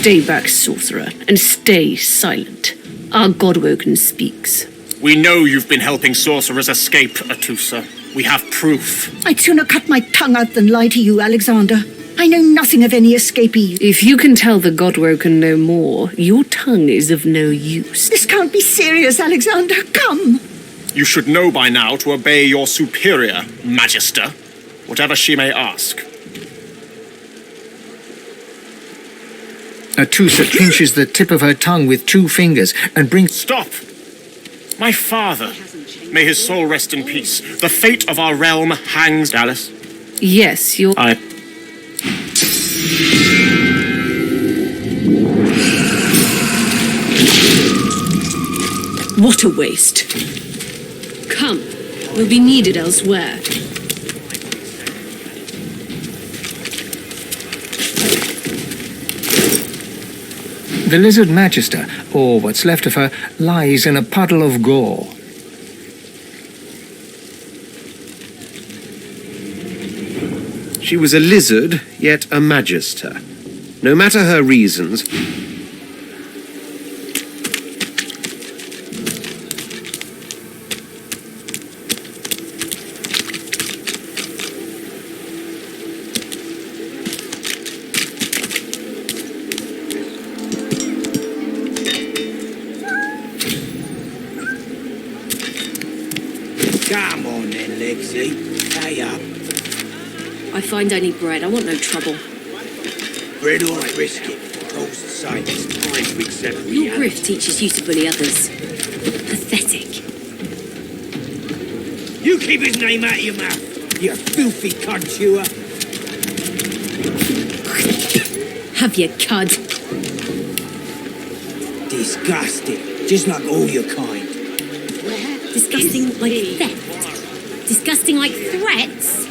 Stay back, sorcerer, and stay silent. Our Godwoken speaks. We know you've been helping sorcerers escape, Atusa. We have proof. I'd sooner cut my tongue out than lie to you, Alexander. I know nothing of any escapees. If you can tell the Godwoken no more, your tongue is of no use. This can't be serious, Alexander. Come! You should know by now to obey your superior, Magister, whatever she may ask. Atusa pinches the tip of her tongue with 2 fingers and brings... Stop! My father, may his soul rest in peace. The fate of our realm hangs... Alice? Yes, you're... What a waste. Come, we'll be needed elsewhere. The Lizard Magister, or what's left of her, lies in a puddle of gore. She was a lizard, yet a magister. No matter her reasons... Come on then, Lexi. Pay up. I find I need bread. I want no trouble. Bread or brisket. All's the same. It's time to accept Your reality. grift teaches you to bully others. Pathetic. You keep his name out of your mouth, you filthy cud chewer. Have your cud. Disgusting. Just like all your kind. Disgusting like theft. Disgusting like threats.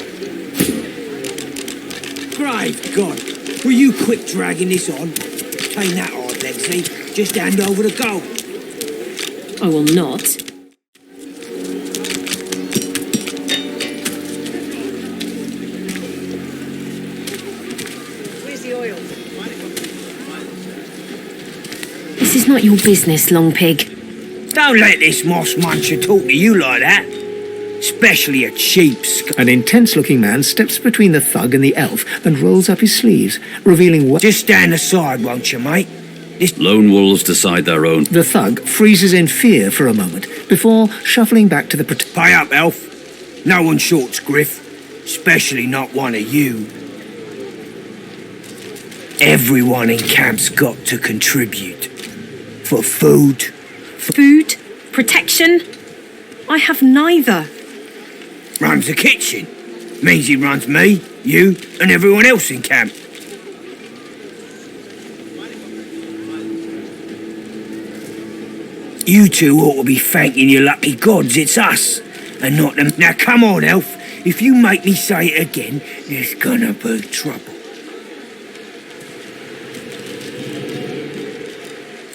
Great God. Will you quit dragging this on? Ain't that hard, Lexi. Just hand over the gold. I will not. Where's the oil? This is not your business, Long Pig. Don't let this moss muncher talk to you like that. Especially a cheap An intense-looking man steps between the thug and the elf and rolls up his sleeves, revealing what... Just stand aside, won't you, mate? This Lone wolves decide their own. The thug freezes in fear for a moment, before shuffling back to the... Pay up, elf. No one shorts griff. Especially not one of you. Everyone in camp's got to contribute. For food. Food? Protection? I have neither. Runs the kitchen. Means he runs me, you, and everyone else in camp. You two ought to be thanking your lucky gods it's us, and not them. Now come on, elf. If you make me say it again, there's gonna be trouble.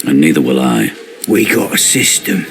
And neither will I. We got a system.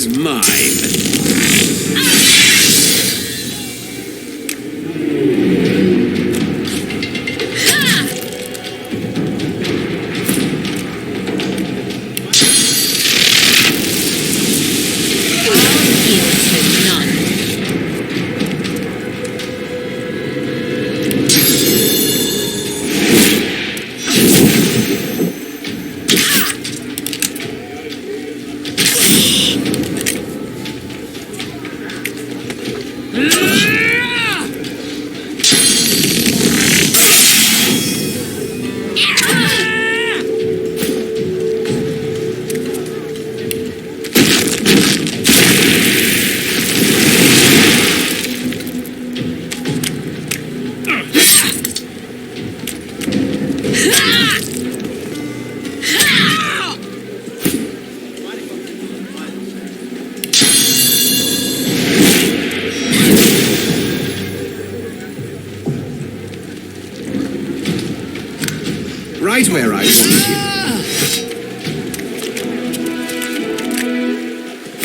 is mine. Right where I want you.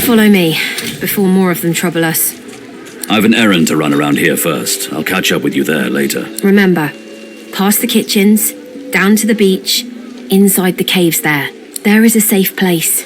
Follow me, before more of them trouble us. I've an errand to run around here first. I'll catch up with you there later. Remember, past the kitchens, down to the beach, inside the caves there. There is a safe place.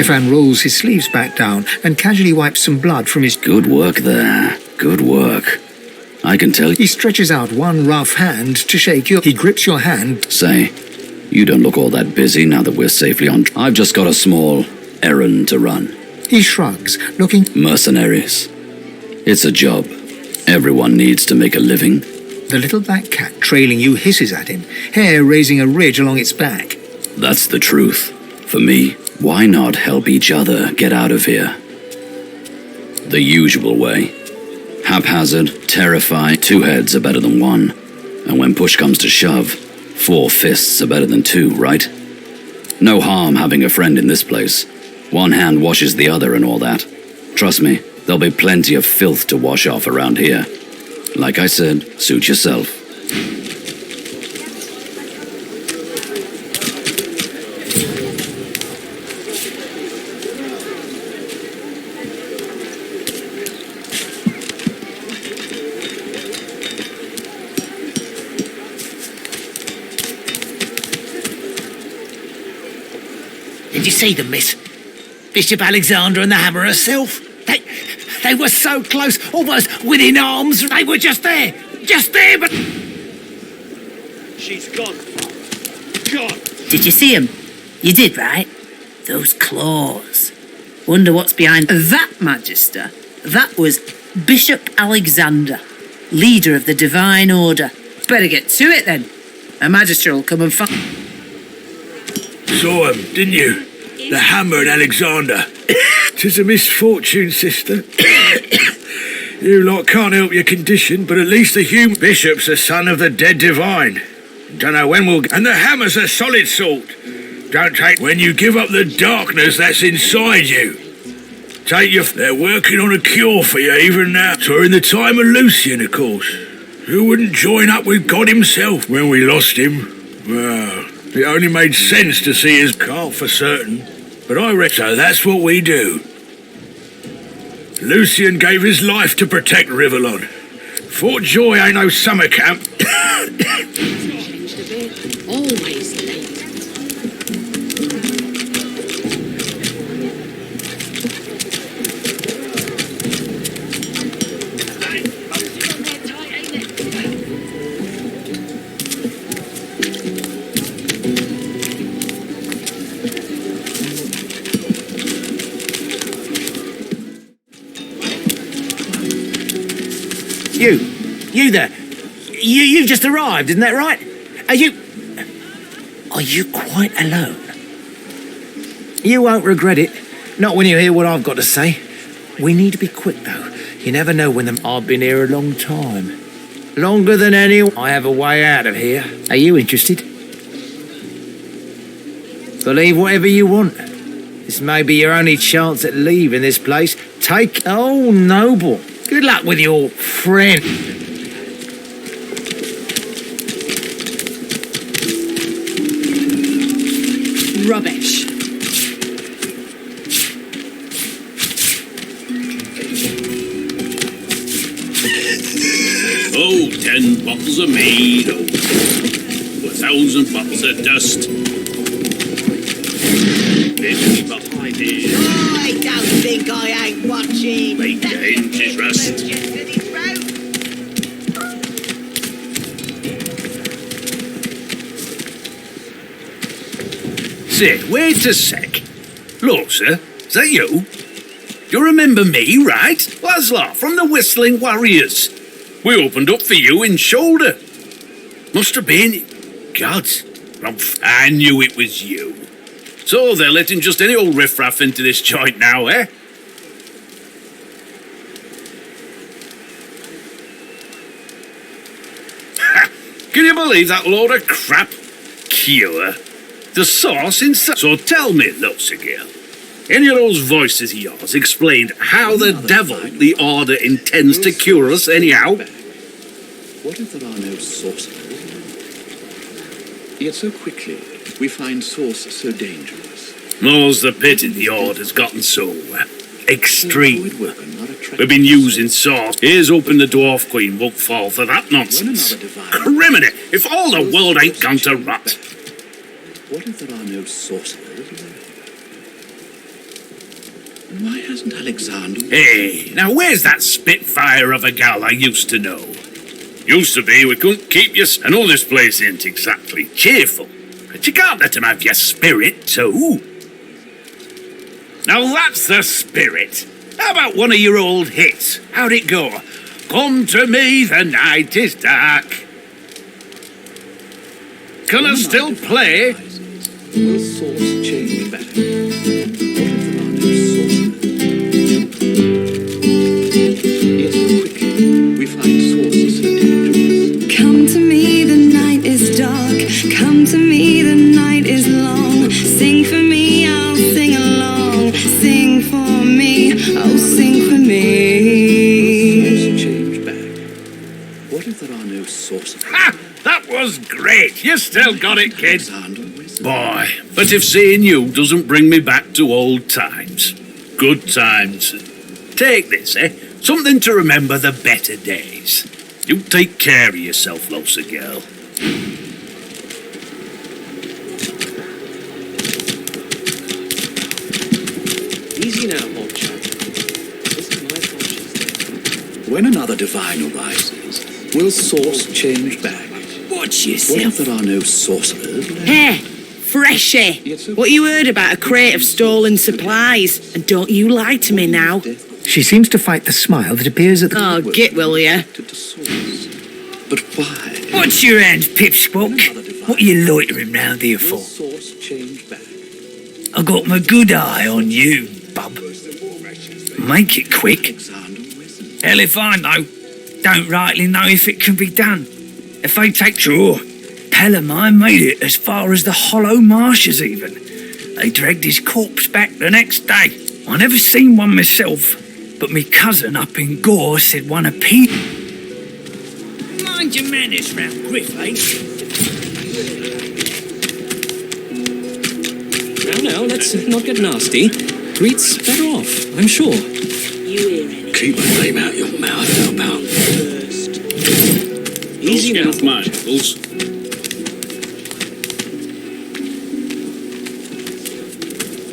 Stefan rolls his sleeves back down and casually wipes some blood from his... Good work there. Good work. I can tell you... He stretches out one rough hand to shake your... He grips your hand. Say, you don't look all that busy now that we're safely on... I've just got a small errand to run. He shrugs, looking... Mercenaries. It's a job. Everyone needs to make a living. The little black cat trailing you hisses at him, hair raising a ridge along its back. That's the truth. For me, why not help each other get out of here? The usual way. Haphazard, terrify, 2 heads are better than 1. And when push comes to shove, 4 fists are better than 2, right? No harm having a friend in this place. 1 hand washes the other and all that. Trust me, there'll be plenty of filth to wash off around here. Like I said, suit yourself. Did you see them, miss? Bishop Alexander and the Hammer herself? They were so close, almost within arms. They were just there, but... She's gone. Gone. Did you see him? You did, right? Those claws. Wonder what's behind that, Magister. That was Bishop Alexander, leader of the Divine Order. Better get to it, then. A Magister will come and find... Saw him, didn't you? The Hammer and Alexander. 'Tis a misfortune, sister. You lot can't help your condition, but at least the human bishop's a son of the dead divine. Don't know when we'll... And the Hammer's a solid sort. Don't take... When you give up the darkness that's inside you. Take your... They're working on a cure for you even now. So in the time of Lucian, of course. Who wouldn't join up with God himself when we lost him? Well, it only made sense to see his cart for certain. But I reckon so that's what we do. Lucian gave his life to protect Rivellon. Fort Joy ain't no summer camp. Always late. You there. You've just arrived, isn't that right? Are you quite alone? You won't regret it. Not when you hear what I've got to say. We need to be quick, though. You never know when the... I've been here a long time. Longer than any... I have a way out of here. Are you interested? Believe whatever you want. This may be your only chance at leaving this place. Take... Oh, noble. Good luck with your friend. Rubbish. Oh, 10 bottles of mead, 1,000 bottles of dust. 50 behind it. I don't think I ain't watching. Make the hinges rust. Say, wait a sec. Look, sir, is that you? You remember me, right? Laszlo from the Whistling Warriors. We opened up for you in Shoulder. Must have been... God, I knew it was you. So they're letting just any old riffraff into this joint now, eh? Can you believe that load of crap? Cure. The sauce inside. So tell me, Lucy girl, any of those voices of yours explained how the devil the Order intends to cure us anyhow? What if there are no sorcerers? Yet so quickly we find source so dangerous. More's the pity the Order's gotten so extreme. We've been using sauce. Here's hoping the Dwarf Queen won't fall for that nonsense. Criminy! If all the world ain't gone to rot. What if there are no sorcerers? Why hasn't Alexander... Hey, now where's that Spitfire of a gal I used to know? Used to be we couldn't keep you... I know this place ain't exactly cheerful, but you can't let 'em have your spirit, too. Now that's the spirit. How about one of your old hits? How'd it go? Come to me, the night is dark. Can I still play? Will source change back? What if there are no sorcerers? Yet so quickly we find sources so dangerous. Come to me, the night is dark. Come to me, the night is long. Sing for me, I'll sing along. Sing for me, oh sing for me. Will source change back? What if there are no sorcerers? Ha! That was great. You still got it, kid. Boy, but if seeing you doesn't bring me back to old times. Good times. Take this, eh? Something to remember the better days. You take care of yourself, Losa girl. Easy now, old chap. This is my conscience. When another divine arises, will source change back? Watch What yourself. if there are no sorcerers? Hey, Freshie. What you heard about a crate of stolen supplies? And don't you lie to me now. She seems to fight the smile that appears at the... Oh, get will ya? But why? What's your hand, pipsqueak? What are you loitering round here for? Source change back. I got my good eye on you, bub. Make it quick. Hell if I know. Don't rightly know if it can be done. If they take sure, Pelham, I made it as far as the Hollow Marshes even. They dragged his corpse back the next day. I never seen one myself, but me cousin up in Gore said one appeared. Mind your manners round Griff, eh? Now, let's not get nasty. Greet's better off, I'm sure. Keep my name out your mouth, how about? Easy now, Michaels.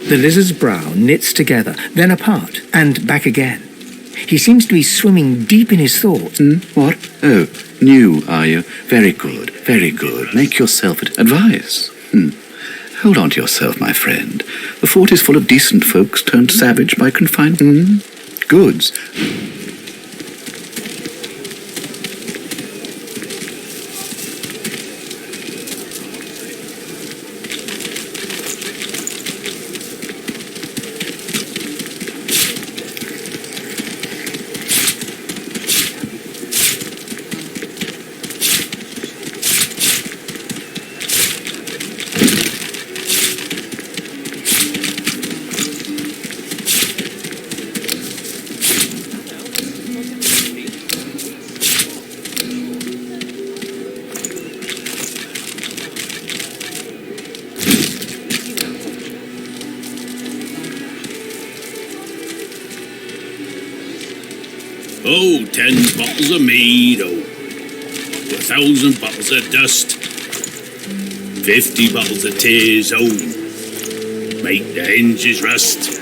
The lizard's brow knits together, then apart, and back again. He seems to be swimming deep in his thoughts. What? Oh, new, are you? Very good, very good. Make yourself advice. Hold on to yourself, my friend. The fort is full of decent folks turned savage by confinement. Goods. Oh, 10 bottles of mead, oh. 1,000 bottles of dust. 50 bottles of tears, oh. Make the hinges rust.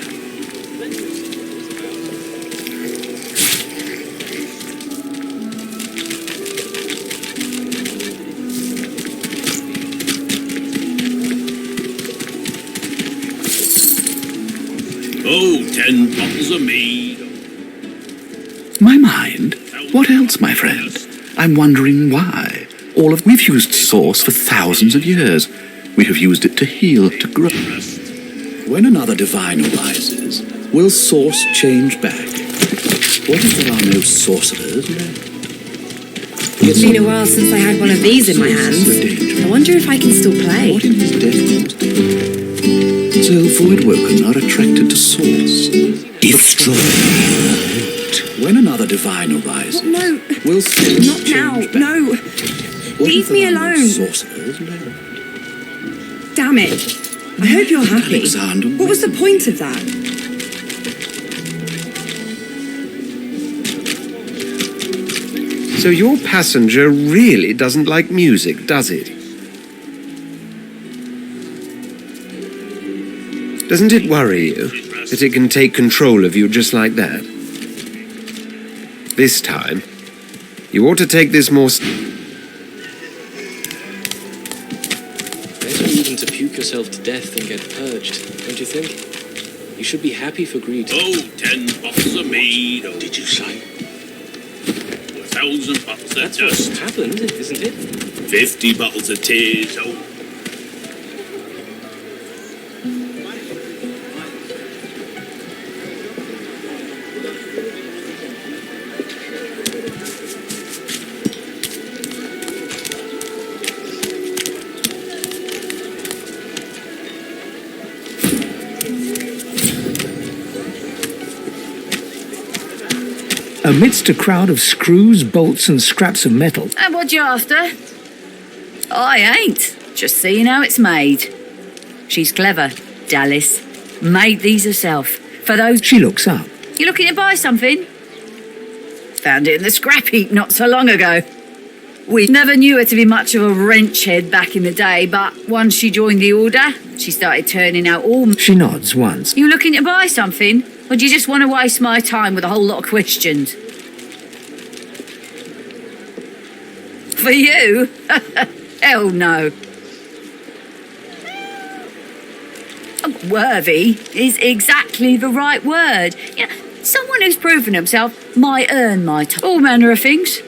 Oh, 10 bottles of mead. My mind? What else, my friend? I'm wondering why. We've used sauce for thousands of years. We have used it to heal, to grow. When another divine arises, will sauce change back? What if there are no sorcerers left? It's been a while since I had one of these in my hands. I wonder if I can still play. What in his death so Voidwoken are attracted to sauce. If strong. When another divine arises, No, will sauce not now. change back? No. What Leave if me there are no alone. sorcerers left? Damn it. I hope you're happy. Alexander, What was the point of that? So your passenger really doesn't like music, does it? Doesn't it worry you that it can take control of you just like that? This time, you ought to take this more... Better even to puke yourself to death than get purged, don't you think? You should be happy for greed. Oh, 10 bottles of mead, oh. Did you say? 1,000 bottles of That's dust. what happened, isn't it? 50 bottles of tears, oh. Amidst a crowd of screws, bolts, and scraps of metal, And what you after? I ain't. Just seeing how it's made. She's clever, Dallas. Made these herself. For those... she looks up. You looking to buy something? Found it in the scrap heap not so long ago. We never knew her to be much of a wrench head back in the day, but once she joined the order, she started turning out all... She nods once. You looking to buy something? Or do you just want to waste my time with a whole lot of questions? For you? Hell no. Worthy is exactly the right word. You know, someone who's proven himself might earn my time. All manner of things.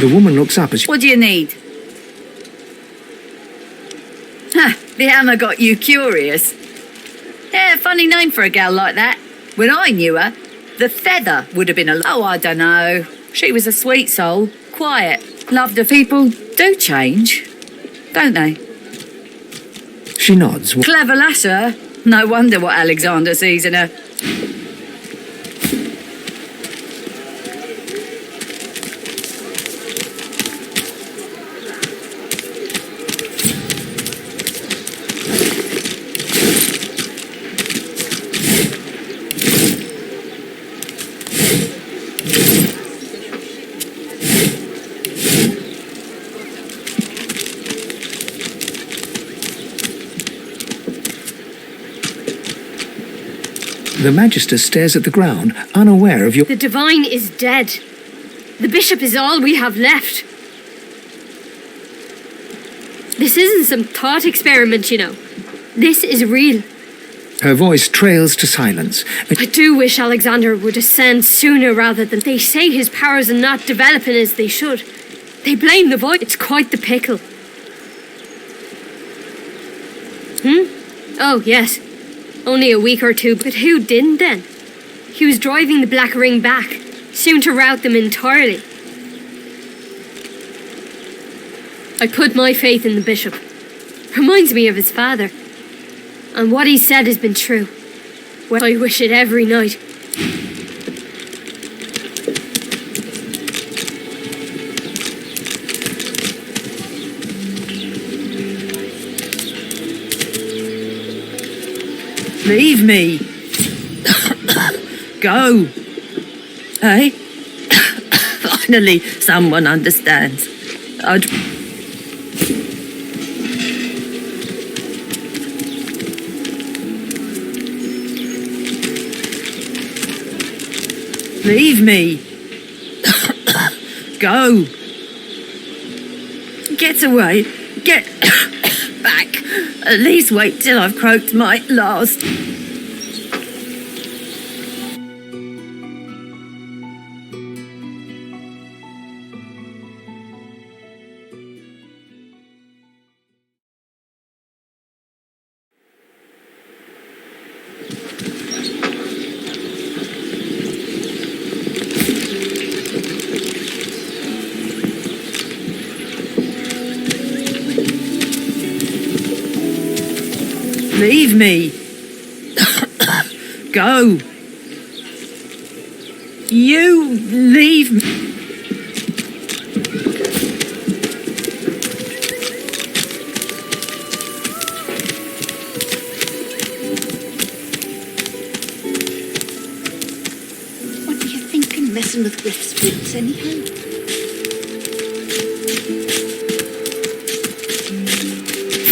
The woman looks up as she... What do you need? The hammer got you curious. Yeah, funny name for a gal like that. When I knew her, the feather would have been a... Oh, I don't know. She was a sweet soul, quiet, loved her. People do change, don't they? She nods. Clever lass, her. No wonder what Alexander sees in her. The Magister stares at the ground, unaware of your... The Divine is dead. The Bishop is all we have left. This isn't some thought experiment, you know. This is real. Her voice trails to silence. I do wish Alexander would ascend sooner rather than... They say his powers are not developing as they should. They blame the void. It's quite the pickle. Oh, yes. Only a week or two, but who didn't then? He was driving the Black Ring back, soon to rout them entirely. I put my faith in the Bishop. Reminds me of his father. And what he said has been true. Well, I wish it every night. Leave me. Go. Hey? Finally, someone understands. Leave me. Go. Get away. Get back. At least wait till I've croaked my last. Leave me. Go. You leave me. What do you think in messing with Griff's boots, anyhow?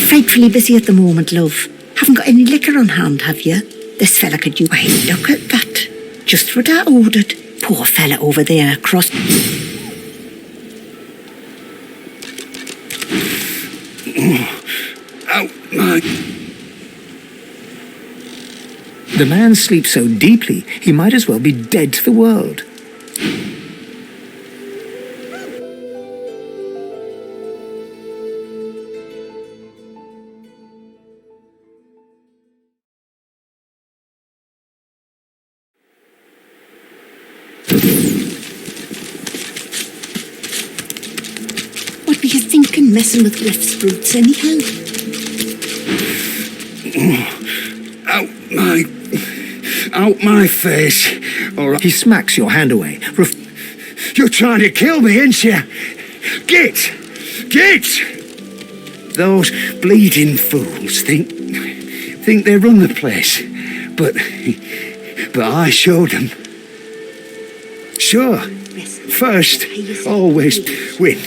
Frightfully busy at the moment, love. Haven't got any liquor on hand, have you? This fella could you... Why, look at that. Just what I ordered. Poor fella over there across... Ow, my... The man sleeps so deeply, he might as well be dead to the world. What were you thinking, messing with Griff's boots, anyhow? Out my face. All right. He smacks your hand away. You're trying to kill me, ain't you? Get! Those bleeding fools think they run the place. But I showed them. Sure. First, always win.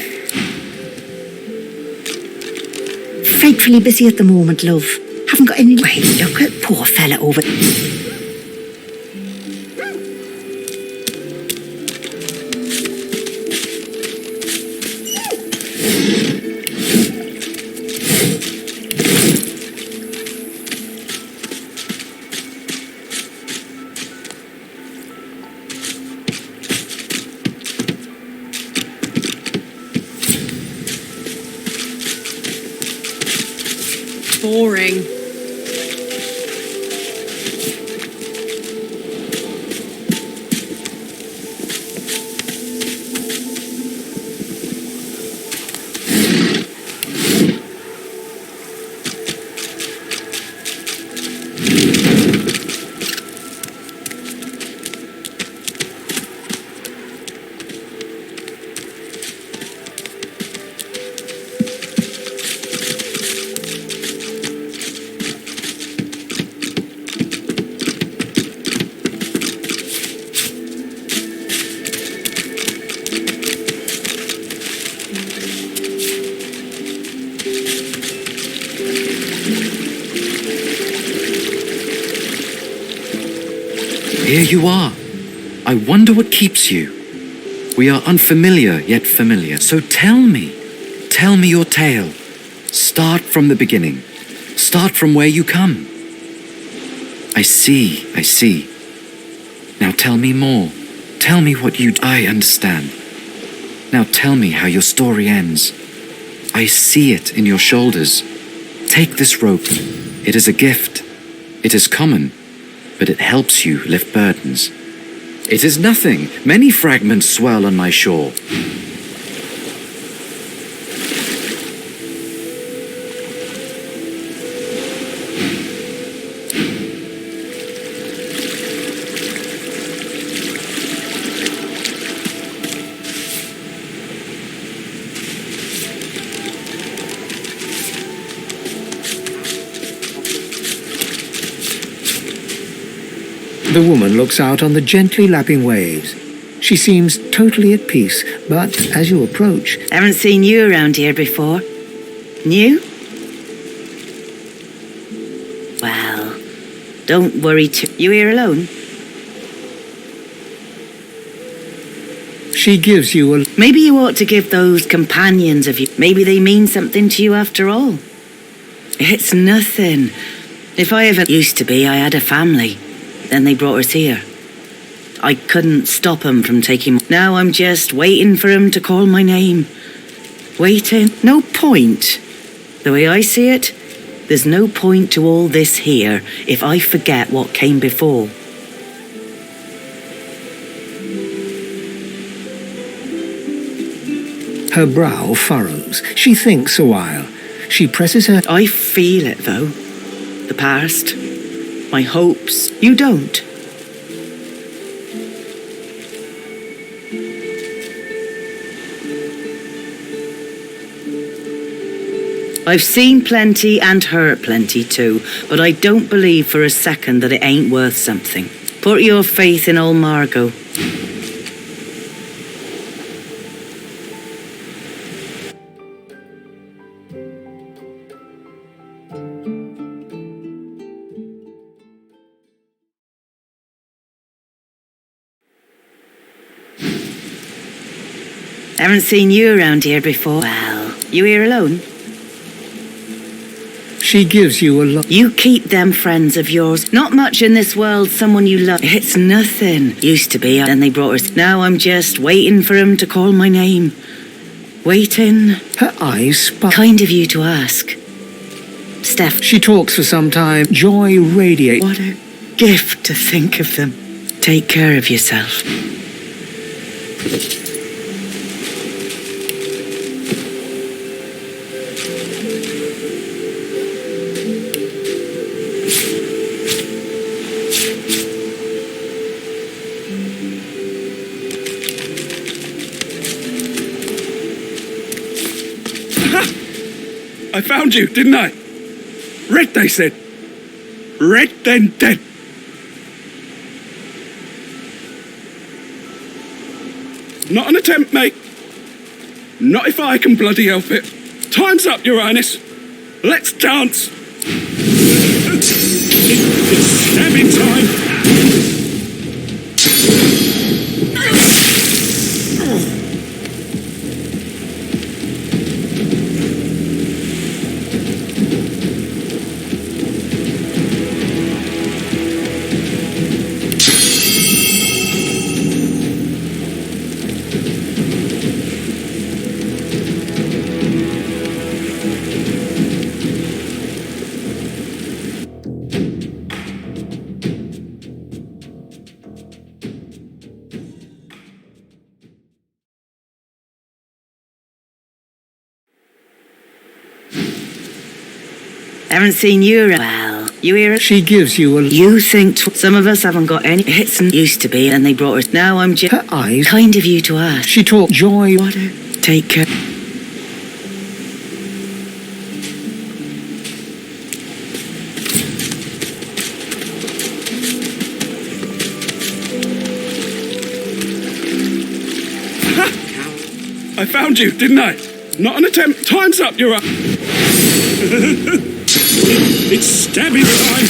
Frightfully busy at the moment, love. Haven't got any... Why, look at poor fella over... Boring. Here you are. I wonder what keeps you. We are unfamiliar yet familiar. So tell me your tale. Start from the beginning. Start from where you come. I see. Now tell me more. Tell me what I understand. Now tell me how your story ends. I see it in your shoulders. Take this rope. It is a gift. It is common, but it helps you lift burdens. It is nothing. Many fragments swirl on my shore. The woman looks out on the gently lapping waves. She seems totally at peace, but as you approach... Haven't seen you around here before. New? Well, don't worry too. You here alone? She gives you a... Maybe you ought to give those companions of you... Maybe they mean something to you after all. It's nothing. If I ever used to be, I had a family. Then they brought us here. I couldn't stop 'em from taking... Now I'm just waiting for 'em to call my name. Waiting. No point. The way I see it, there's no point to all this here if I forget what came before. Her brow furrows. She thinks a while. She presses her... I feel it, though. The past. My hopes. You don't. I've seen plenty and heard plenty too, but I don't believe for a second that it ain't worth something. Put your faith in old Margot. Haven't seen you around here before. Well, you here alone? She gives you a look. You keep them friends of yours. Not much in this world, someone you love. It's nothing. Used to be, and they brought us. Now I'm just waiting for 'em to call my name. Waiting. Her eyes sparkle. Kind of you to ask. Steph. She talks for some time. Joy radiates. What a gift to think of them. Take care of yourself. I found you, didn't I? Red, they said. Red, then dead. Not an attempt, mate. Not if I can bloody help it. Time's up, Your Highness. Let's dance. It's stabbing time. Haven't seen you around. Well, you here? She gives you a... You think some of us haven't got any hits and used to be, and they brought us. Now I'm just... Her eyes... Kind of you to ask. She talks. Joy... What a... Take care. I found you, didn't I? Not an attempt. Time's up, You're up. It's stabbing time.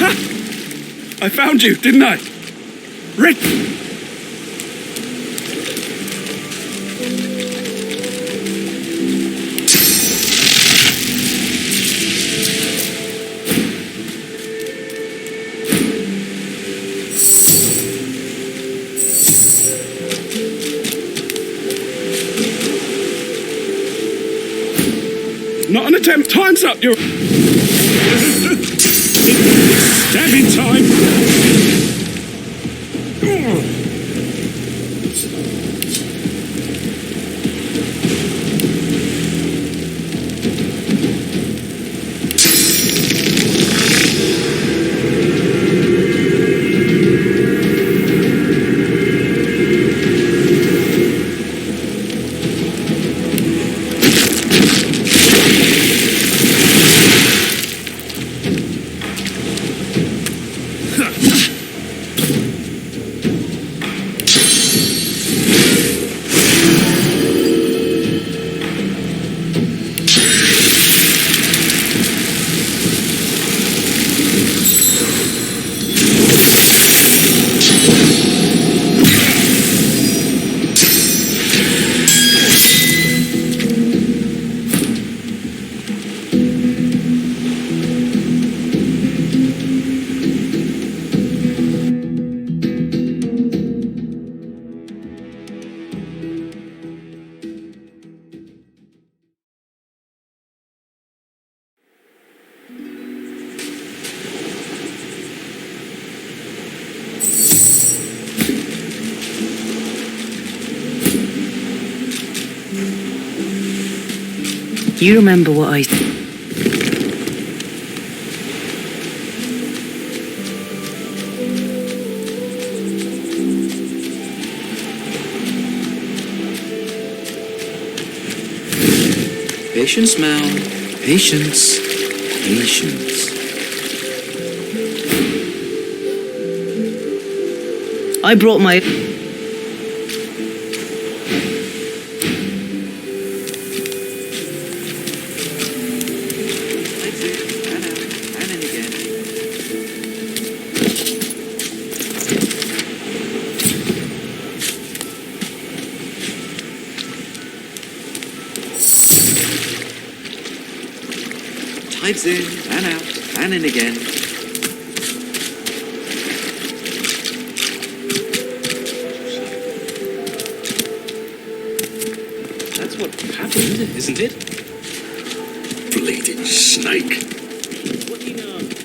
I found you, didn't I? Red. Not an attempt. Time's up. You're stabbing time. You remember what I... Patience, Mal. Patience. Patience. I brought my... Tides in and out and in again. That's what happened, isn't it? Bleeding snake.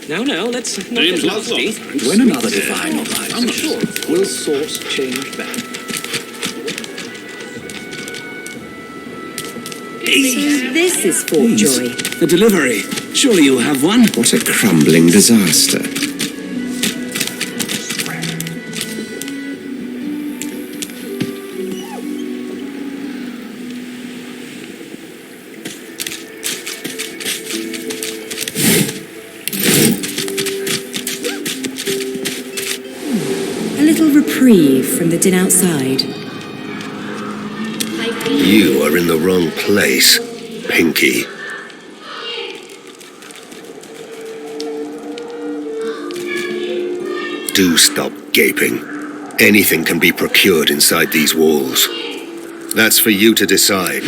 No, let's not Name's get nasty. When another divine arrives, I'm sure. will source change back. So this is Fort Joy. The delivery. Surely you'll have one. What a crumbling disaster. A little reprieve from the din outside. You are in the wrong place, Pinky. Do stop gaping. Anything can be procured inside these walls. That's for you to decide.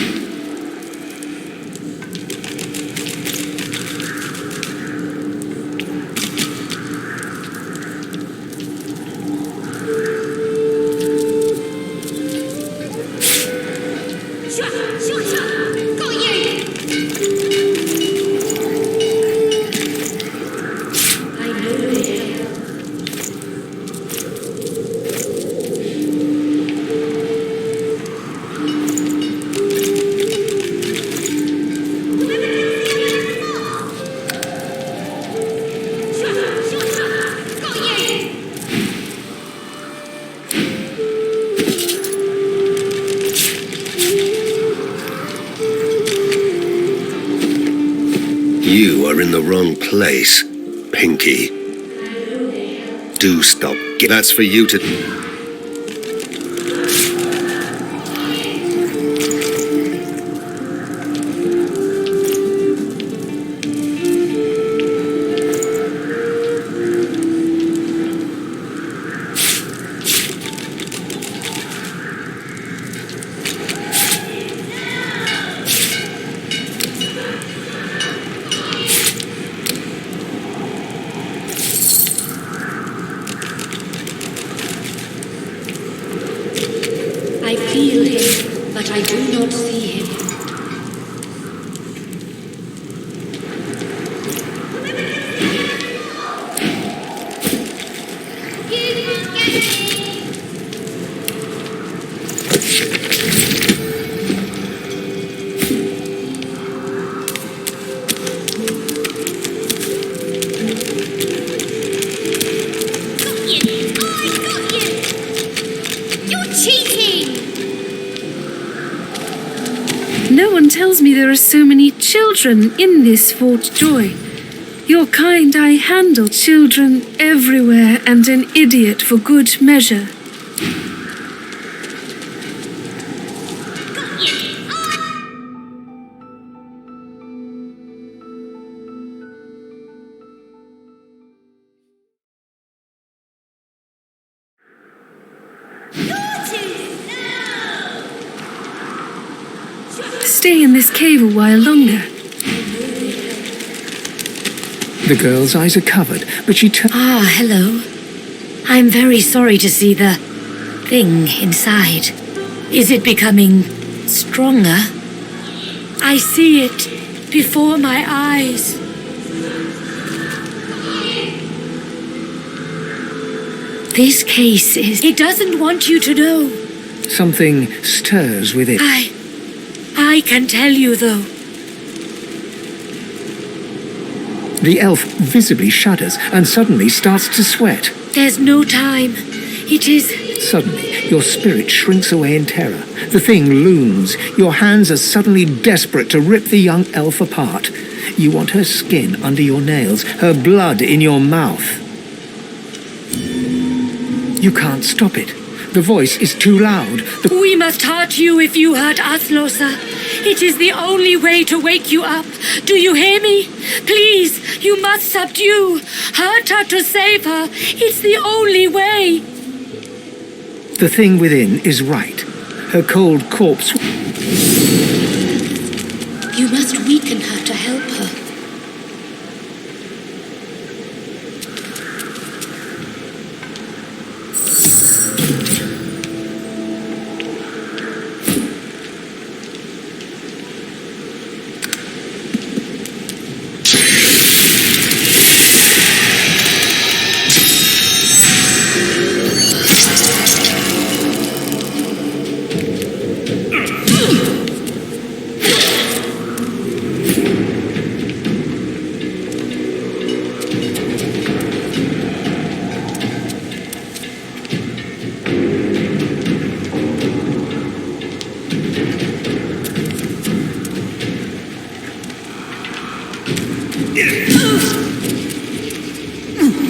You are in the wrong place, Pinky. Do stop. That's for you to... I do not see him. No one tells me there are so many children in this Fort Joy. Your kind I handle children everywhere and an idiot for good measure. Stay in this cave a while longer. The girl's eyes are covered, but she turns. Ah, hello. I'm very sorry to see the thing inside. Is it becoming stronger? I see it before my eyes. This case is... It doesn't want you to know. Something stirs within. I can tell you, though. The elf visibly shudders and suddenly starts to sweat. There's no time. It is... Suddenly, your spirit shrinks away in terror. The thing looms. Your hands are suddenly desperate to rip the young elf apart. You want her skin under your nails, her blood in your mouth. You can't stop it. The voice is too loud. We must hurt you if you hurt us, Losa. It is the only way to wake you up. Do you hear me? Please, you must subdue. Hurt her to save her. It's the only way. The thing within is right. Her cold corpse... You must weaken her to help her.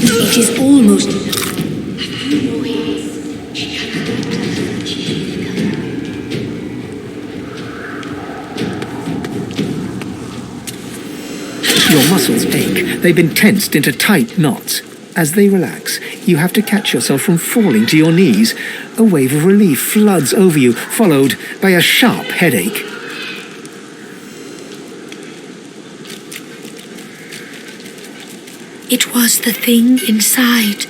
It is almost... Your muscles ache. They've been tensed into tight knots. As they relax, you have to catch yourself from falling to your knees. A wave of relief floods over you, followed by a sharp headache. It was the thing inside.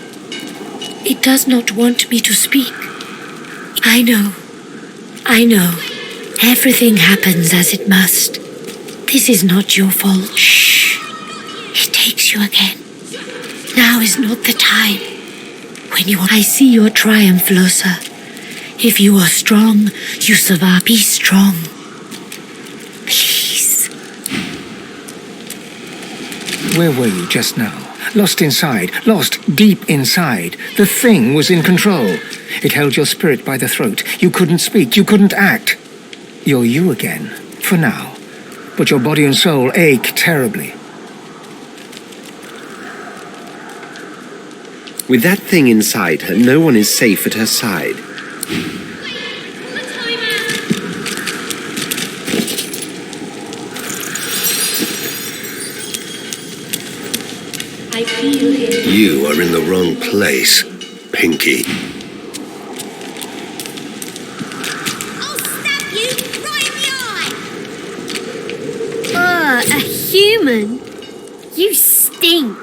It does not want me to speak. I know. Everything happens as it must. This is not your fault. Shh. It takes you again. Now is not the time. When you are... I see your triumph, Losa. If you are strong, you survive. Be strong. Please. Where were you just now? Lost inside, lost deep inside. The thing was in control. It held your spirit by the throat. You couldn't speak, you couldn't act. You're you again, for now. But your body and soul ache terribly. With that thing inside her, no one is safe at her side. I feel him. You are in the wrong place, Pinky. A human? You stink.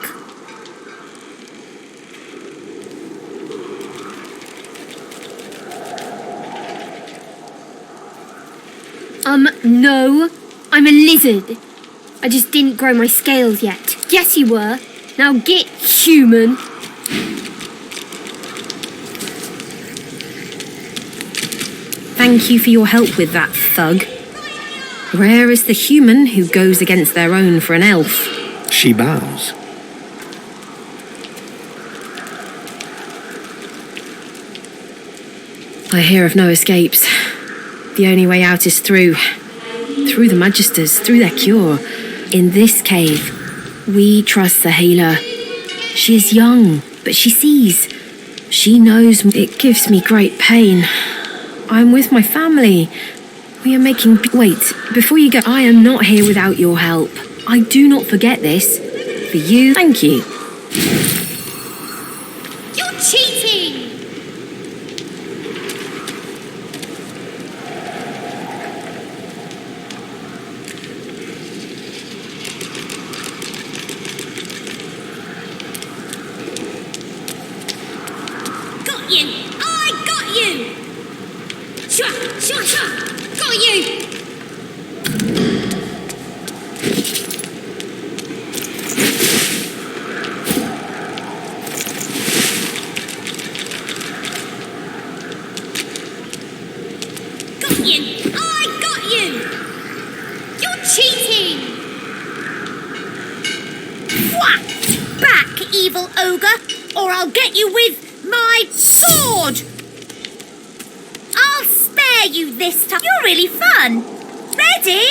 No. I'm a lizard. I just didn't grow my scales yet. Yes, you were. Now get human. Thank you for your help with that, thug. Rare is the human who goes against their own for an elf. She bows. I hear of no escapes. The only way out is through the Magisters, through their cure. In this cave, we trust the healer. She is young, but she sees. She knows. It gives me great pain. I'm with my family. We are making... Wait, before you go, I am not here without your help. I do not forget this. For you, thank you. You're cheating! Got you! I got you! Shua! Shua! Shua! Got you! Got you! I got you! You're cheating! Whack! Back, evil ogre, or I'll get you with my sword! I'll spare you this time. You're really fun. Ready?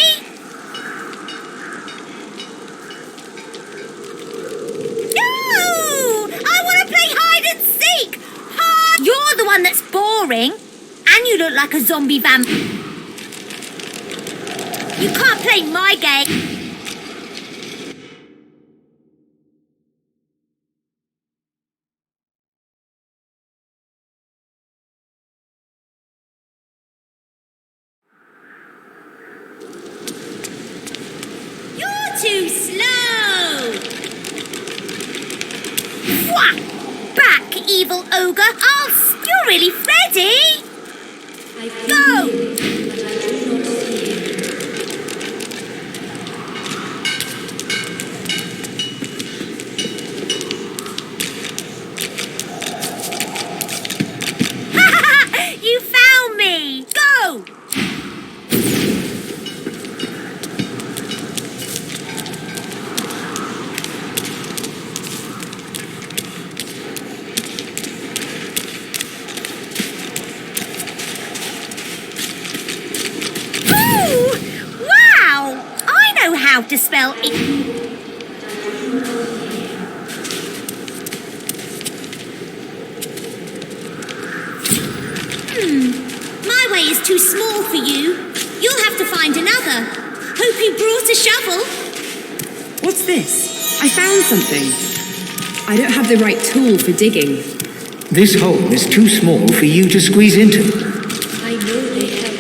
No! I want to play hide and seek! You're the one that's boring. And you look like a zombie vamp. You can't play my game. You're too slow. Whack! Back, evil ogre. You're really ready. Go! You found me! Go! How to spell it. My way is too small for you. You'll have to find another. Hope you brought a shovel. What's this? I found something. I don't have the right tool for digging. This hole is too small for you to squeeze into. I know they help.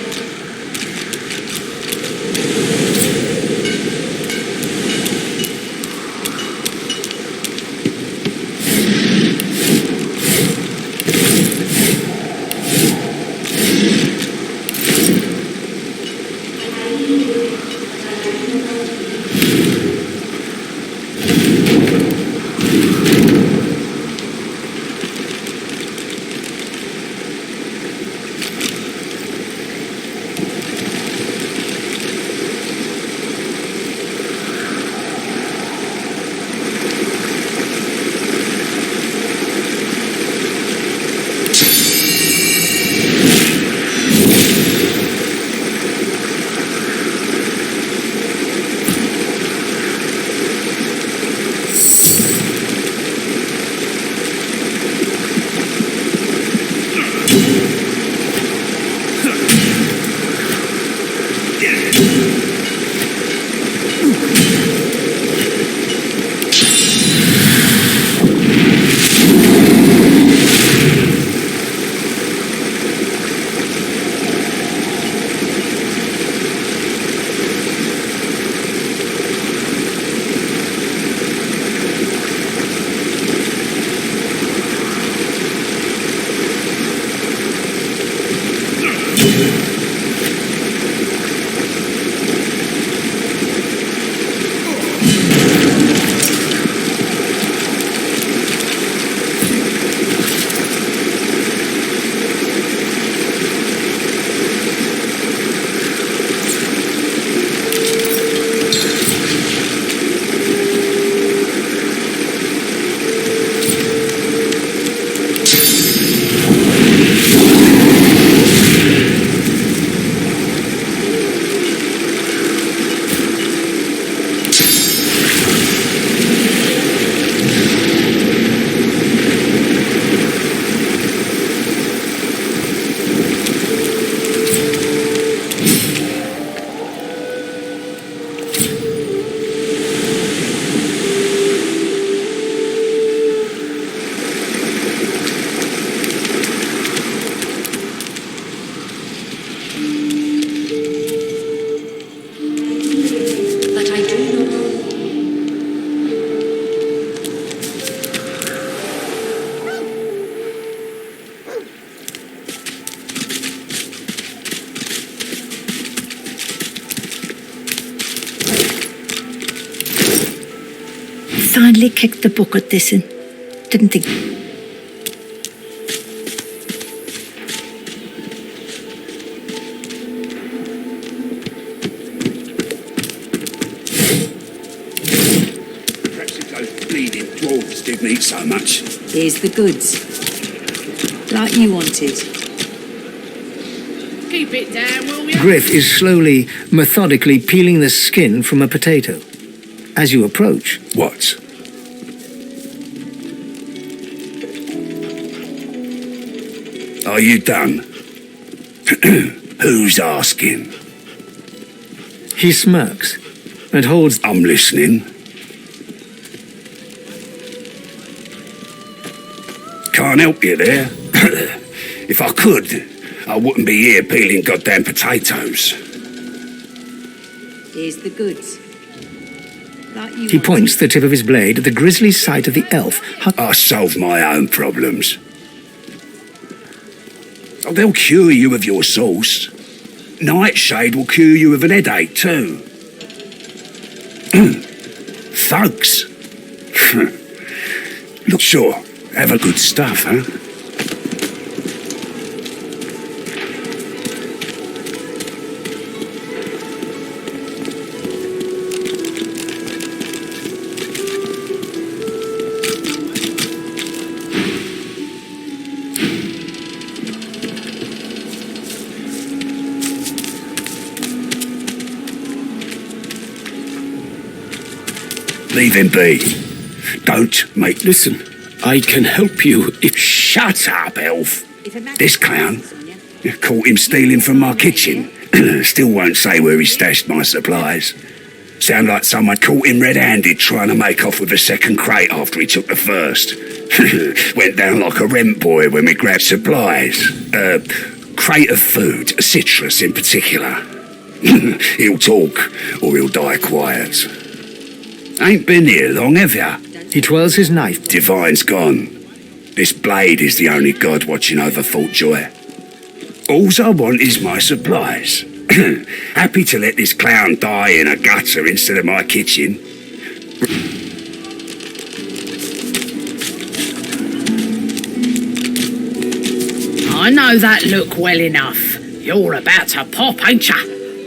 nearly kicked the bucket this in. Didn't think. Perhaps if those bleeding dwarves didn't eat so much. Here's the goods. Like you wanted. Keep it down, will you? Griff is slowly, methodically peeling the skin from a potato. As you approach... What? Are you done? Who's asking? He smirks and holds... I'm listening. Can't help you there. If I could, I wouldn't be here peeling goddamn potatoes. Here's the goods. Like you He wanted. points the tip of his blade at the grisly sight of the elf. I solve my own problems. Oh, they'll cure you of your sauce. Nightshade will cure you of an headache too. Thugs. Look, sure, have a good stuff, huh? Leave him be. Don't make... Listen, I can help you if... Shut up, elf. This clown caught him stealing from my kitchen. Still won't say where he stashed my supplies. Sound like someone caught him red-handed trying to make off with a second crate after he took the first. Went down like a rent boy when we grabbed supplies. Crate of food, citrus in particular. He'll talk, or he'll die quiet. Ain't been here long, have ya? He twirls his knife. Divine's gone. This blade is the only god watching over Fort Joy. Alls I want is my supplies. Happy to let this clown die in a gutter instead of my kitchen. I know that look well enough. You're about to pop, ain't ya?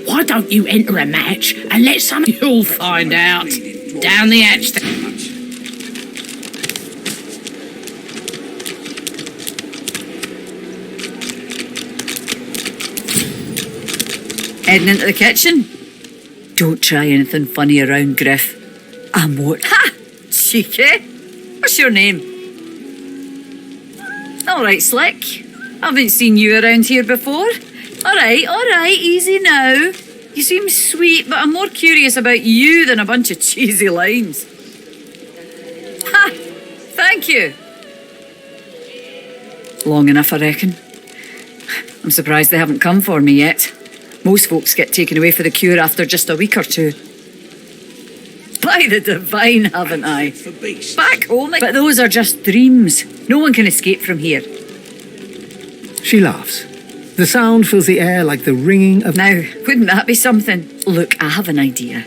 Why don't you enter a match and let some... You'll find out. Down the hatch. Heading into the kitchen? Don't try anything funny around, Griff. I'm what? Ha! Cheeky. What's your name? All right, Slick. Haven't seen you around here before. All right, easy now. You seem sweet, but I'm more curious about you than a bunch of cheesy lines. Ha! Thank you. Long enough, I reckon. I'm surprised they haven't come for me yet. Most folks get taken away for the cure after just a week or two. By the divine, haven't I? Back home, but those are just dreams. No one can escape from here. She laughs. The sound fills the air like the ringing of... Now, wouldn't that be something? Look, I have an idea.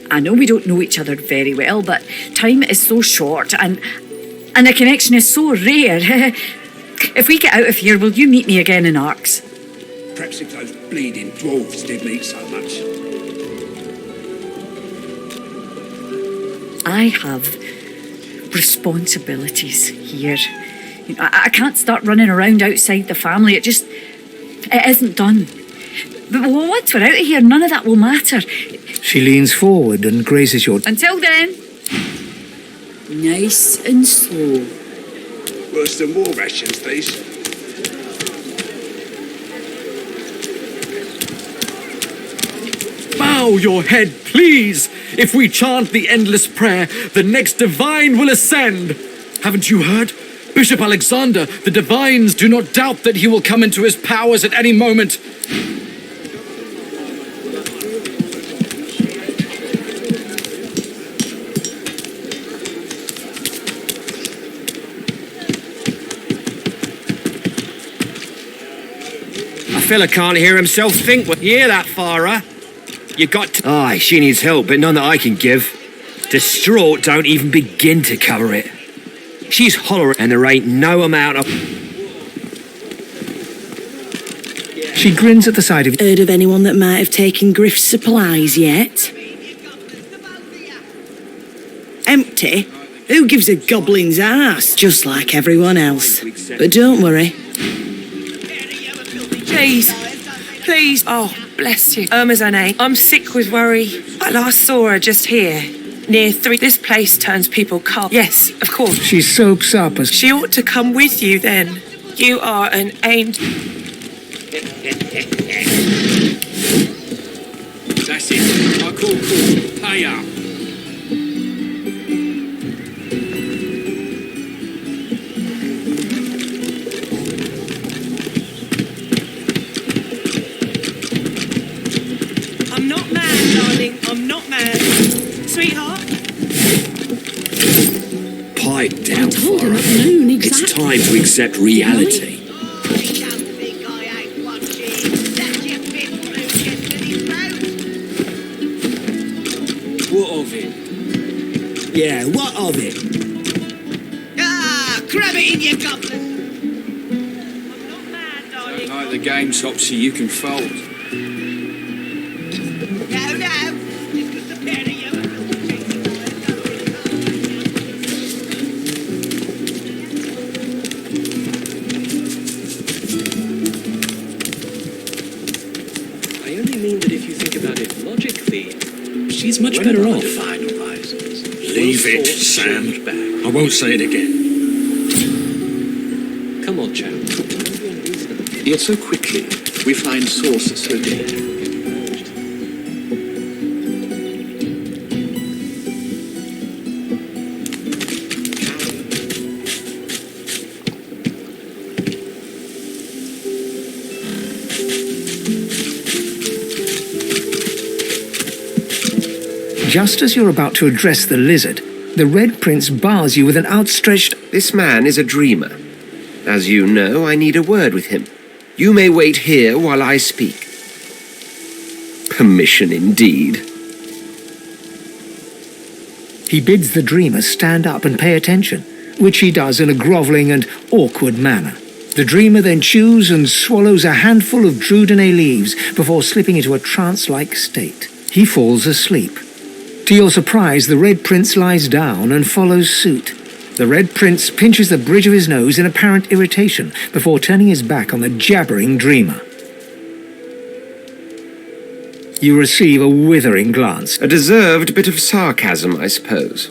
I know we don't know each other very well, but time is so short and the connection is so rare. If we get out of here, will you meet me again in Arcs? Perhaps if those bleeding dwarves didn't eat so much. I have responsibilities here. You know, I can't start running around outside the family. It isn't done. But once we're out of here, none of that will matter. She leans forward and grazes your... Until then. Nice and slow. Worse than war rations, these. Bow your head, please. If we chant the endless prayer, the next divine will ascend. Haven't you heard? Bishop Alexander, the divines do not doubt that he will come into his powers at any moment. A fella can't hear himself think. You hear that, Farah? You got to... Aye, she needs help, but none that I can give. Distraught don't even begin to cover it. She's hollering and there ain't no amount of... She grins at the sight of... Heard of anyone that might have taken Griff's supplies yet? Empty? Who gives a goblin's ass? Just like everyone else. But don't worry. Please. Please. Oh, bless you. Irma's her name. I'm sick with worry. I last saw her just here. Near 3. This place turns people cold. Yes, of course. She soaks up as... She ought to come with you then. You are an angel. That's it. I call. Pay up. I'm not mad, darling. I'm not mad. Sweetheart? Pipe down, Farah. It's time to accept reality. What of it? Yeah, what of it? Ah, grab it in your goblet. Don't like the game, Topsy, you can fold. No. I only mean that if you think about it logically, She's much better off. Leave it, Sam. I won't say it again. Come on, chap. Yet so quickly, we find source so dead. Just as you're about to address the lizard, the Red Prince bars you with an outstretched... This man is a dreamer. As you know, I need a word with him. You may wait here while I speak. Permission indeed. He bids the dreamer stand up and pay attention, which he does in a grovelling and awkward manner. The dreamer then chews and swallows a handful of Drudene leaves before slipping into a trance-like state. He falls asleep. To your surprise, the Red Prince lies down and follows suit. The Red Prince pinches the bridge of his nose in apparent irritation before turning his back on the jabbering dreamer. You receive a withering glance. A deserved bit of sarcasm, I suppose.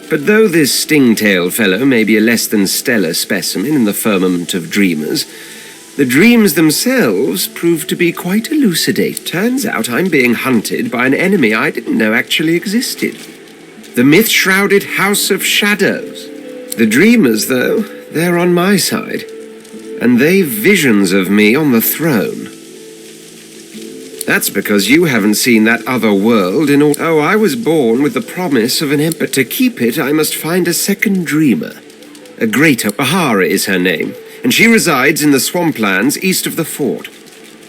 But though this sting-tailed fellow may be a less than stellar specimen in the firmament of dreamers, the dreams themselves prove to be quite elucidate. Turns out I'm being hunted by an enemy I didn't know actually existed. The myth-shrouded House of Shadows. The dreamers, though, they're on my side. And they've visions of me on the throne. That's because you haven't seen that other world in all... Oh, I was born with the promise of an emperor. To keep it, I must find a second dreamer. A greater... Bahara is her name. And she resides in the swamplands east of the fort.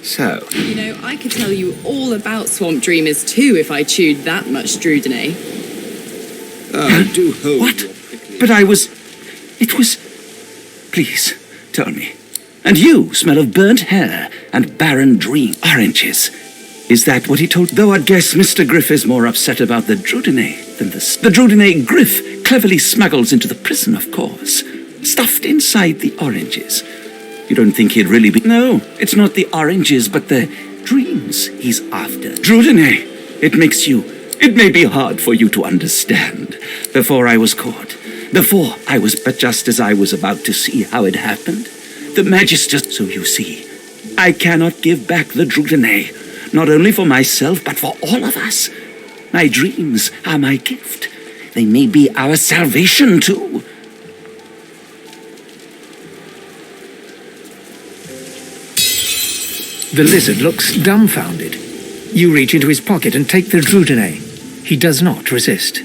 So... You know, I could tell you all about swamp dreamers too if I chewed that much Drudene. Oh, do hold. What? But I was... It was... Please, tell me. And you smell of burnt hair and barren dream oranges. Is that what he told? Though I'd guess Mr. Griff is more upset about the Drudene than the Drudene Griff cleverly smuggles into the prison, of course. Stuffed inside the oranges. You don't think he'd really be... No, it's not the oranges, but the dreams he's after. Drudene, it may be hard for you to understand. Before I was caught, but just as I was about to see how it happened, the Magister... So you see, I cannot give back the Drudene, not only for myself, but for all of us. My dreams are my gift. They may be our salvation, too. The lizard looks dumbfounded. You reach into his pocket and take the Drudene. He does not resist.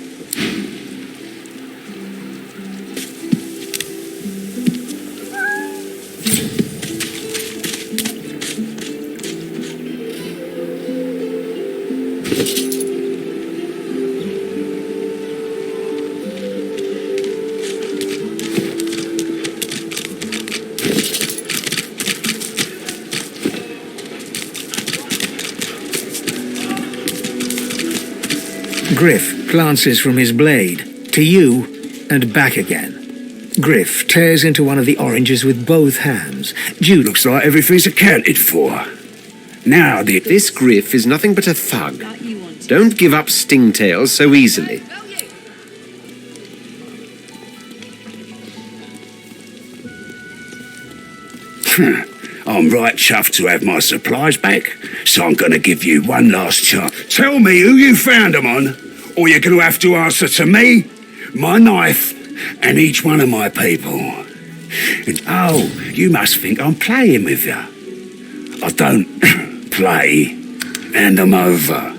Griff glances from his blade to you and back again. Griff tears into one of the oranges with both hands. Jude Looks like everything's accounted for. Now, This Griff is nothing but a thug. Don't give up Stingtails so easily. I'm right chuffed to have my supplies back, so I'm gonna give you one last chance. Tell me who you found them on, or you're gonna have to answer to me, my knife, and each one of my people. And, oh, you must think I'm playing with you. I don't play. Hand them over.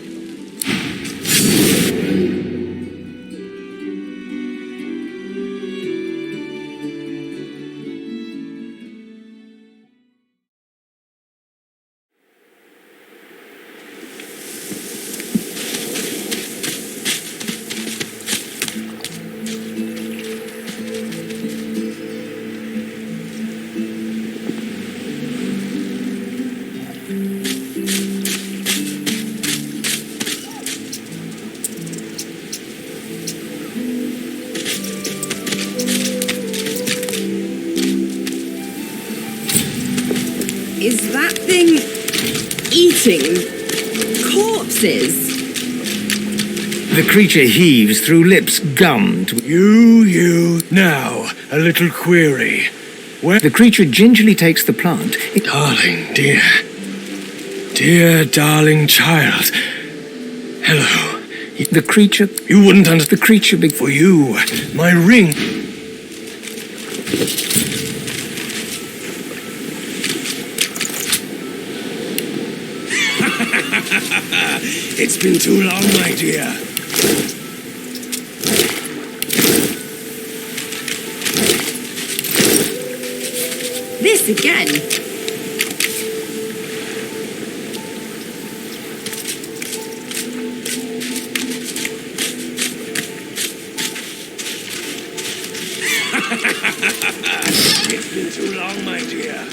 Is that thing eating corpses? The creature heaves through lips gummed. You. Now, a little query. The creature gingerly takes the plant. Darling, dear darling child. Hello. The creature... You wouldn't understand. The creature... For you, my ring. It's been too long, my dear. This again? It's been too long, my dear.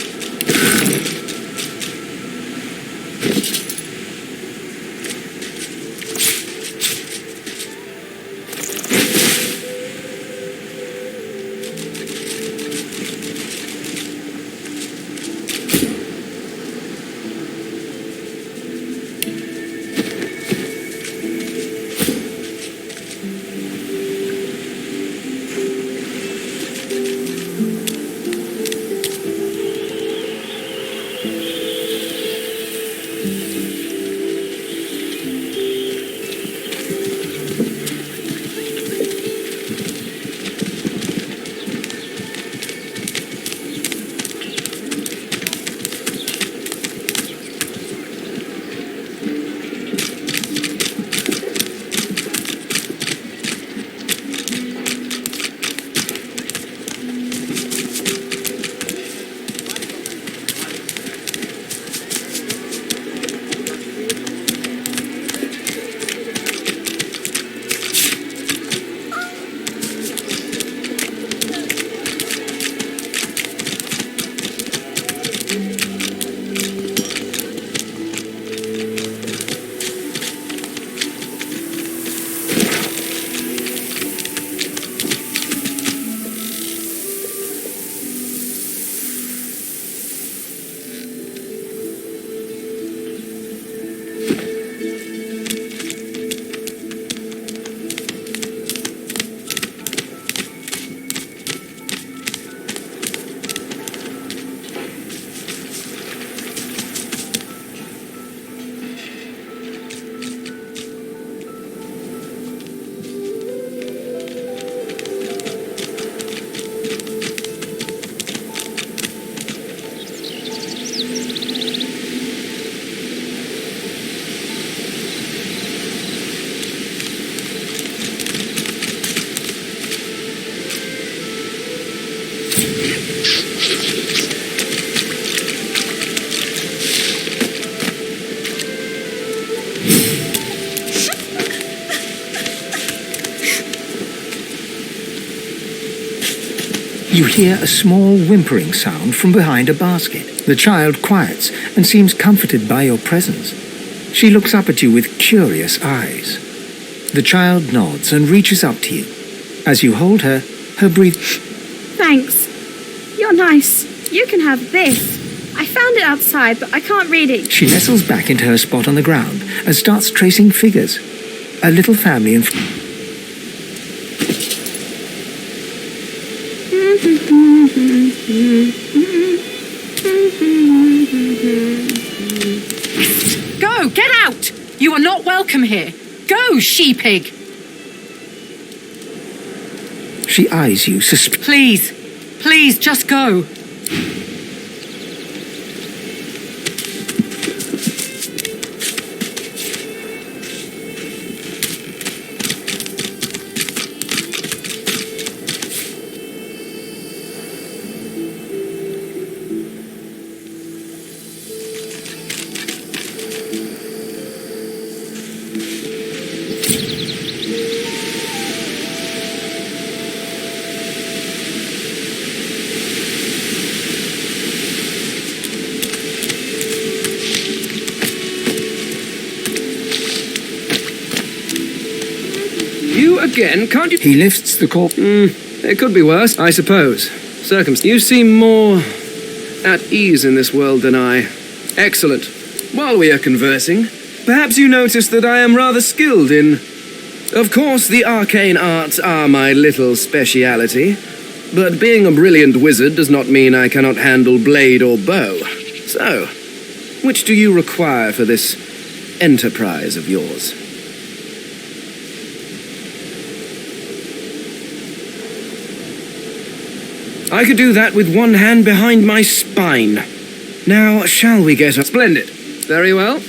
You hear a small whimpering sound from behind a basket. The child quiets and seems comforted by your presence. She looks up at you with curious eyes. The child nods and reaches up to you. As you hold her, her breathing... Thanks. You're nice. You can have this. I found it outside, but I can't read it. She nestles back into her spot on the ground and starts tracing figures. A little family in... Go! Get out! You are not welcome here. Go, she-pig! She eyes you Please. Please, just go. You again, can't you? He lifts the corpse. It could be worse, I suppose. You seem more at ease in this world than I. Excellent. While we are conversing, perhaps you notice that I am rather skilled in... Of course, the arcane arts are my little speciality, but being a brilliant wizard does not mean I cannot handle blade or bow. So, which do you require for this enterprise of yours? I could do that with one hand behind my spine. Now, shall we get... Splendid. Very well.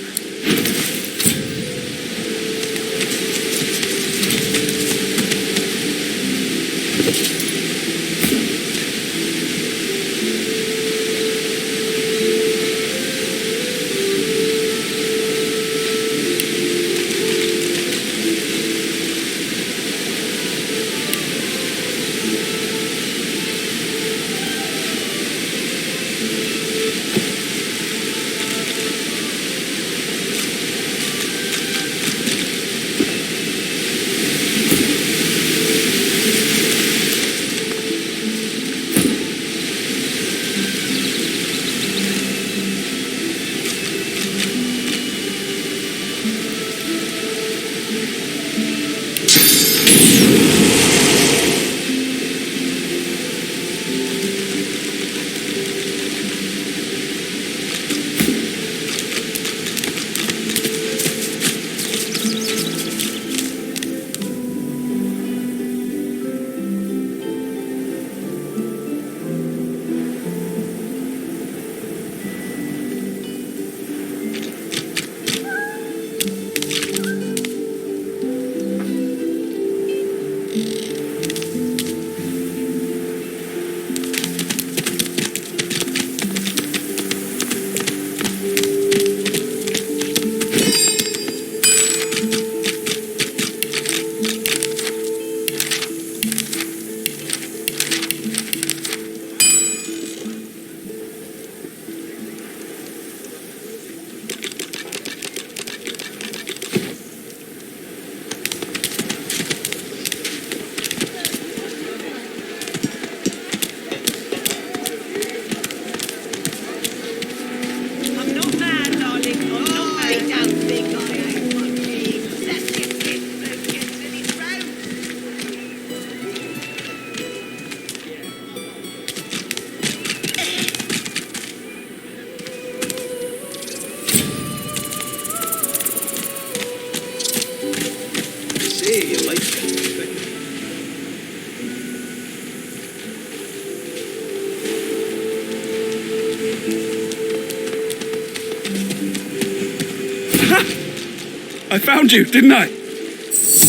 I found you, didn't I?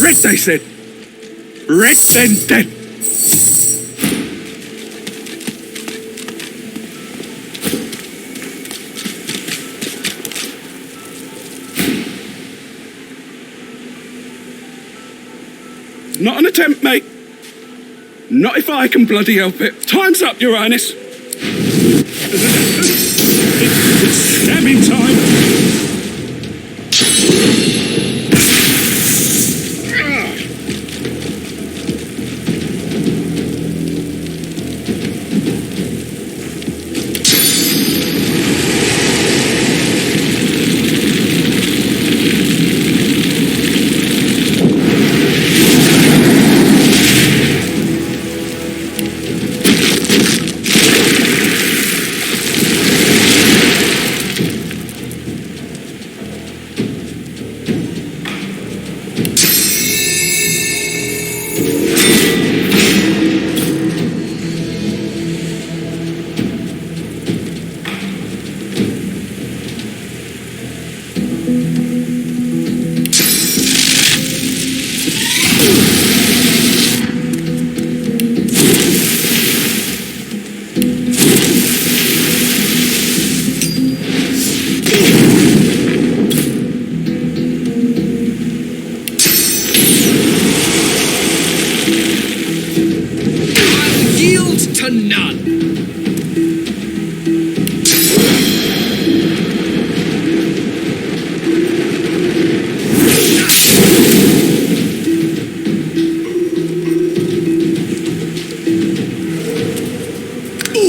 Red, they said. Red, then dead. Not an attempt, mate. Not if I can bloody help it. Time's up, Your Highness. It's scamming time.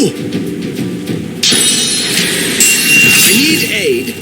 I need aid.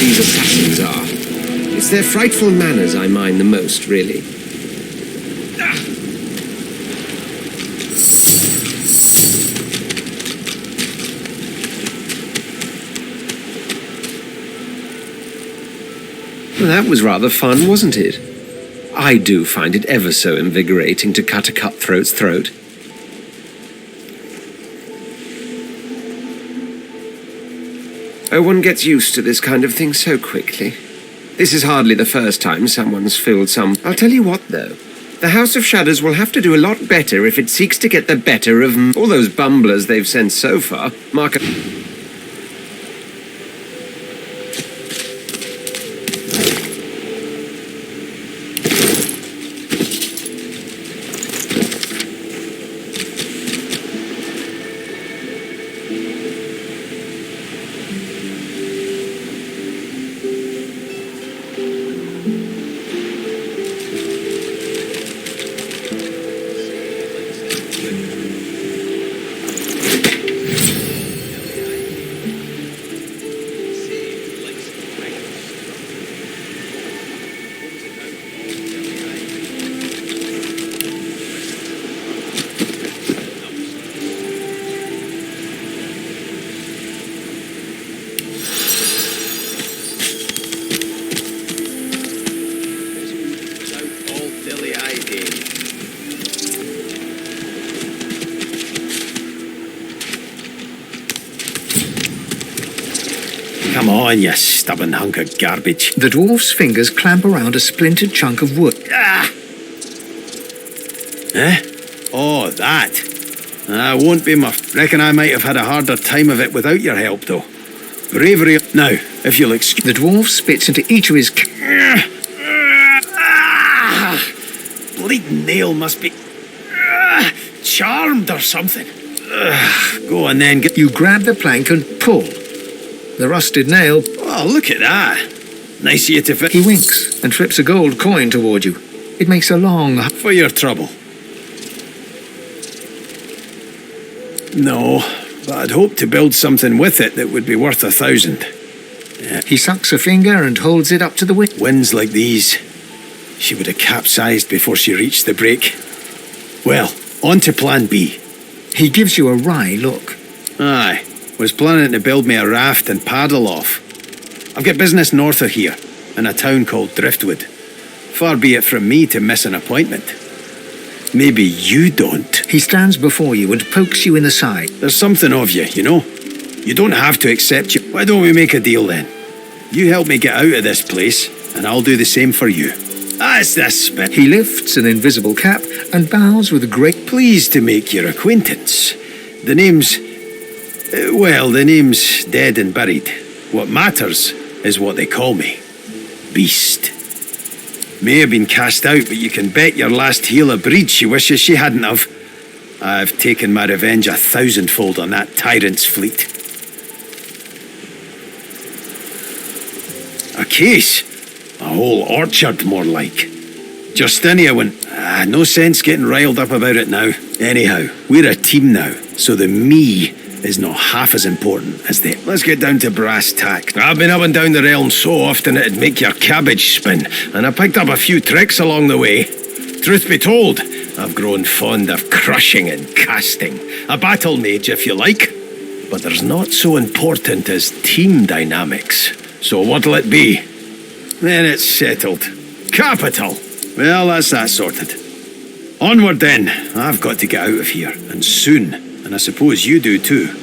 These assassins are. It's their frightful manners I mind the most, really. Well, that was rather fun, wasn't it? I do find it ever so invigorating to cut a cutthroat's throat. Oh, one gets used to this kind of thing so quickly. This is hardly the first time someone's filled some... I'll tell you what, though. The House of Shadows will have to do a lot better if it seeks to get the better of all those bumblers they've sent so far. Mark... Come on, you stubborn hunk of garbage. The dwarf's fingers clamp around a splintered chunk of wood. Ah! Eh? Oh, that. Won't be my... Reckon I might have had a harder time of it without your help, though. Bravery. Now, if you'll excuse... The dwarf spits into each of his... Bleeding nail must be... charmed or something. Go on then. You grab the plank and pull. The rusted nail... Oh, look at that. Nice of you to fit. He winks and flips a gold coin toward you. It makes a long... For your trouble. No, but I'd hoped to build something with it that would be worth 1,000. Yeah. He sucks a finger and holds it up to the wind. Winds like these, she would have capsized before she reached the break. Well, on to plan B. He gives you a wry look. Aye, was planning to build me a raft and paddle off. I've got business north of here, in a town called Driftwood. Far be it from me to miss an appointment. Maybe you don't. He stands before you and pokes you in the side. There's something of you, you know? You don't have to accept you. Why don't we make a deal then? You help me get out of this place, and I'll do the same for you. That's the spit. He lifts an invisible cap and bows with great... Pleased to make your acquaintance. The name's... the name's dead and buried. What matters is what they call me. Beast. May have been cast out, but you can bet your last heel of breed she wishes she hadn't have. I've taken my revenge 1,000-fold on that tyrant's fleet. A case? A whole orchard, more like. Justinia went, no sense getting riled up about it now. Anyhow, we're a team now, so the me is not half as important as the... Let's get down to brass tack. I've been up and down the realm so often it'd make your cabbage spin, and I picked up a few tricks along the way. Truth be told, I've grown fond of crushing and casting. A battle mage, if you like. But there's not so important as team dynamics. So what'll it be? Then it's settled. Capital. Well, that's that sorted. Onward then. I've got to get out of here, and soon. And I suppose you do too.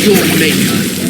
your maker.